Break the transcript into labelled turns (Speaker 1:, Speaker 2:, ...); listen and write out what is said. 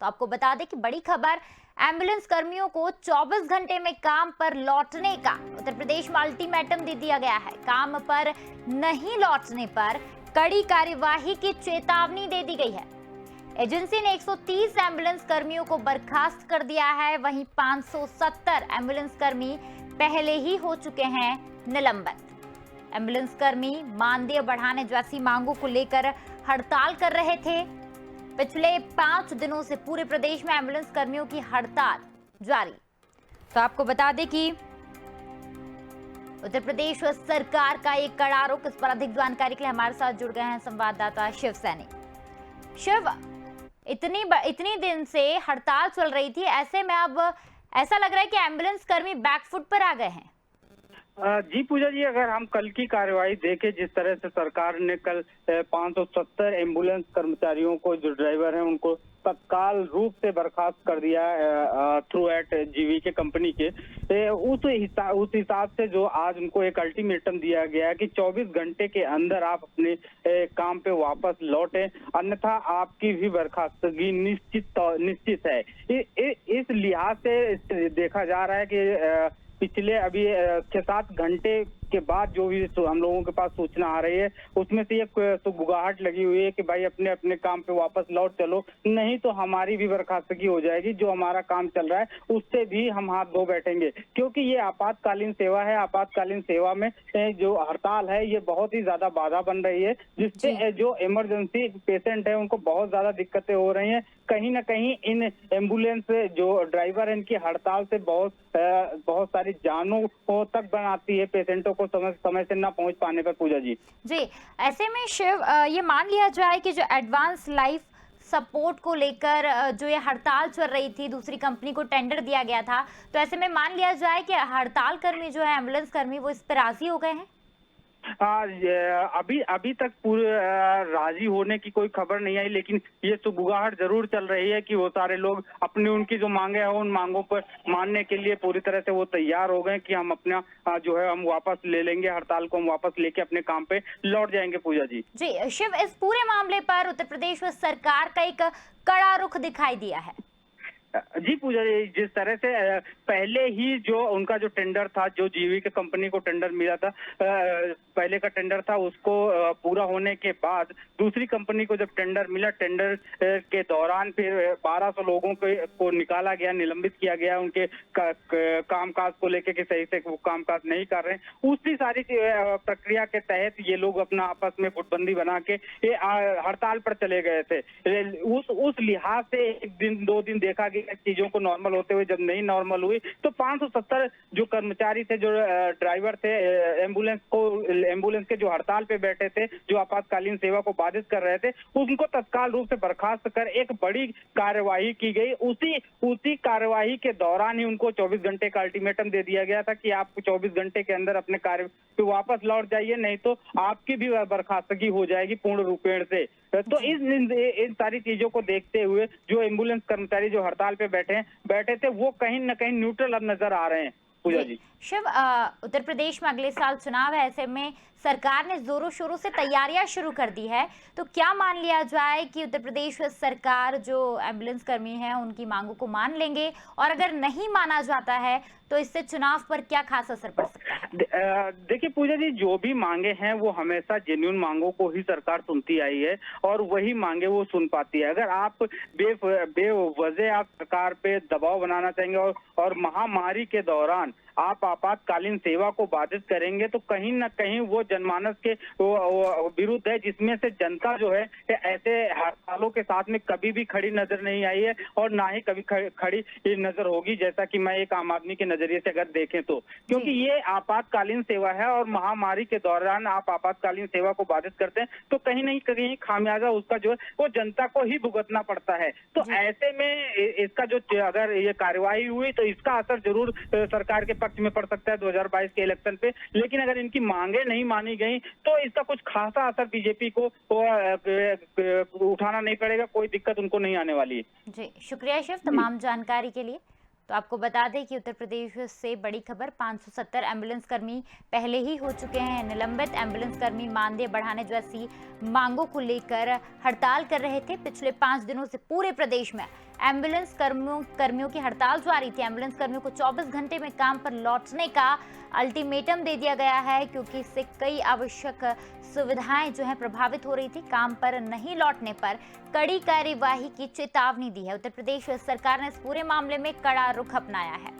Speaker 1: तो आपको बता दें कि बड़ी खबर, एम्बुलेंस कर्मियों को 24 घंटे में काम पर लौटने का उत्तर प्रदेश में अल्टीमेटम दे दिया गया है। काम पर नहीं लौटने पर कड़ी कार्यवाही की चेतावनी दे दी गई है। एजेंसी ने 130 एम्बुलेंस कर्मियों को बर्खास्त कर दिया है। वहीं 570 एम्बुलेंस कर्मी पहले ही हो चुके हैं निलंबित। एम्बुलेंस कर्मी मानदेय बढ़ाने जैसी मांगों को लेकर हड़ताल कर रहे थे। पिछले 5 दिनों से पूरे प्रदेश में एम्बुलेंस कर्मियों की हड़ताल जारी। तो आपको बता दें कि उत्तर प्रदेश सरकार का एक कड़ा रुख। इस पर अधिक जानकारी के लिए हमारे साथ जुड़ गए हैं संवाददाता शिव सैनी। शिव, इतनी दिन से हड़ताल चल रही थी, ऐसे में अब ऐसा लग रहा है कि एम्बुलेंस कर्मी बैकफुट पर आ गए हैं।
Speaker 2: जी पूजा जी, अगर हम कल की कार्यवाही देखें, जिस तरह से सरकार ने कल 570 एम्बुलेंस कर्मचारियों को, जो ड्राइवर हैं, उनको तत्काल रूप से बर्खास्त कर दिया थ्रू एट जीवीके कंपनी के, उस हिसाब से जो आज उनको एक अल्टीमेटम दिया गया है कि 24 घंटे के अंदर आप अपने काम पे वापस लौटें, अन्यथा आपकी भी बर्खास्तगी निश्चित है। इस लिहाज से देखा जा रहा है कि पिछले अभी 6-7 घंटे के बाद जो भी हम लोगों के पास सूचना आ रही है, उसमें से एक गुगाहट लगी हुई है कि भाई अपने अपने काम पे वापस लौट चलो, नहीं तो हमारी भी बर्खास्तगी हो जाएगी। जो हमारा काम चल रहा है उससे भी हम हाथ धो बैठेंगे, क्योंकि ये आपातकालीन सेवा है। आपातकालीन सेवा में जो हड़ताल है ये बहुत ही ज्यादा बाधा बन रही है, जिससे जो इमरजेंसी पेशेंट है उनको बहुत ज्यादा दिक्कतें हो रही हैं। कहीं ना कहीं इन एम्बुलेंस जो ड्राइवर है, इनकी हड़ताल से बहुत सारी जानों को तक बनाती है, पेशेंटों को समय से ना पहुंच पाने पर। पूजा जी,
Speaker 1: ऐसे में शिव, ये मान लिया जाए कि जो एडवांस लाइफ सपोर्ट को लेकर जो ये हड़ताल चल रही थी, दूसरी कंपनी को टेंडर दिया गया था, तो ऐसे में मान लिया जाए कि हड़ताल कर्मी जो है, एम्बुलेंस कर्मी, वो इस पर राजी हो गए हैं।
Speaker 2: अभी तक पूरे राजी होने की कोई खबर नहीं आई, लेकिन ये सुगबुगाहट जरूर चल रही है कि वो सारे लोग अपनी उनकी जो मांगे हैं उन मांगों पर मानने के लिए पूरी तरह से वो तैयार हो गए कि हम अपना जो है हम वापस ले लेंगे, हड़ताल को हम वापस लेके अपने काम पे लौट जाएंगे। पूजा जी,
Speaker 1: शिव, इस पूरे मामले पर उत्तर प्रदेश में सरकार का एक कड़ा रुख दिखाई दिया है।
Speaker 2: जी पूजा जी, जिस तरह से पहले ही जो उनका जो टेंडर था, जो जीवीके कंपनी को टेंडर मिला था, पहले का टेंडर था, उसको पूरा होने के बाद दूसरी कंपनी को जब टेंडर मिला, टेंडर के दौरान फिर 1200 लोगों को निकाला गया, निलंबित किया गया उनके कामकाज को लेके कि सही से वो कामकाज नहीं कर रहे हैं। उसी सारी प्रक्रिया के तहत ये लोग अपना आपस में गुटबंदी बना के ये हड़ताल पर चले गए थे। उस लिहाज से 1-2 दिन देखा गया चीजों को नॉर्मल होते हुए। जब नहीं नॉर्मल हुई तो 570 जो कर्मचारी थे, जो ड्राइवर थे, एम्बुलेंस के जो हड़ताल पे बैठे थे, जो आपातकालीन सेवा को बाधित कर रहे थे, उनको तत्काल रूप से बर्खास्त कर एक बड़ी कार्यवाही की गई। उसी कार्यवाही के दौरान ही उनको 24 घंटे का अल्टीमेटम दे दिया गया था कि आप 24 घंटे के अंदर अपने कार्य पे वापस लौट जाइए, नहीं तो आपकी भी बर्खास्तगी हो जाएगी पूर्ण रूपेण से। तो इन सारी चीजों को देखते हुए जो एम्बुलेंस कर्मचारी जो हड़ताल पे बैठे थे, वो कहीं ना कहीं न्यूट्रल अब नजर आ रहे हैं। पूजा जी,
Speaker 1: शिव, उत्तर प्रदेश में अगले साल चुनाव है, ऐसे में सरकार ने जोरों शोरों से तैयारियां शुरू कर दी है, तो क्या मान लिया जाए कि उत्तर प्रदेश सरकार जो एम्बुलेंस कर्मी हैं उनकी मांगों को मान लेंगे, और अगर नहीं माना जाता है तो इससे चुनाव पर क्या खास असर पड़ सकता है?
Speaker 2: देखिए पूजा जी, जो भी मांगे हैं वो हमेशा जेन्युइन मांगों को ही सरकार सुनती आई है और वही मांगे वो सुन पाती है। अगर आप बेवजह आप सरकार पे दबाव बनाना चाहेंगे और महामारी के दौरान आप आपातकालीन सेवा को बाधित करेंगे, तो कहीं ना कहीं वो जनमानस के विरुद्ध है, जिसमें से जनता जो है ऐसे हड़तालों के साथ में कभी भी खड़ी नजर नहीं आई है और ना ही कभी खड़ी नजर होगी, जैसा कि मैं एक आम आदमी के नजरिए से अगर देखें तो। क्योंकि ये आपातकालीन सेवा है और महामारी के दौरान आप आपातकालीन सेवा को बाधित करते हैं तो कहीं नहीं कहीं खामियाजा उसका जो है वो जनता को ही भुगतना पड़ता है। तो ऐसे में इसका जो अगर ये कार्यवाही हुई तो इसका असर जरूर सरकार के पक्ष में पड़ सकता है 2022 के इलेक्शन पे, लेकिन अगर इनकी मांगे नहीं मानी गई तो इसका कुछ खासा असर बीजेपी को उठाना नहीं पड़ेगा, कोई दिक्कत उनको नहीं आने वाली है।
Speaker 1: जी, शुक्रिया शिव तमाम जानकारी के लिए। तो आपको बता दें कि उत्तर प्रदेश से बड़ी खबर, 570 एम्बुलेंस कर्मी पहले ही हो चुके हैं निलंबित। एम्बुलेंस कर्मी मानदेय बढ़ाने जैसी मांगों को लेकर हड़ताल कर रहे थे। पिछले 5 दिनों से पूरे प्रदेश में एम्बुलेंस कर्मियों की हड़ताल जारी थी। एम्बुलेंस कर्मियों को 24 घंटे में काम पर लौटने का अल्टीमेटम दे दिया गया है, क्योंकि इससे कई आवश्यक सुविधाएं जो है प्रभावित हो रही थी। काम पर नहीं लौटने पर कड़ी कार्यवाही की चेतावनी दी है। उत्तर प्रदेश सरकार ने इस पूरे मामले में कड़ा रुख अपनाया है।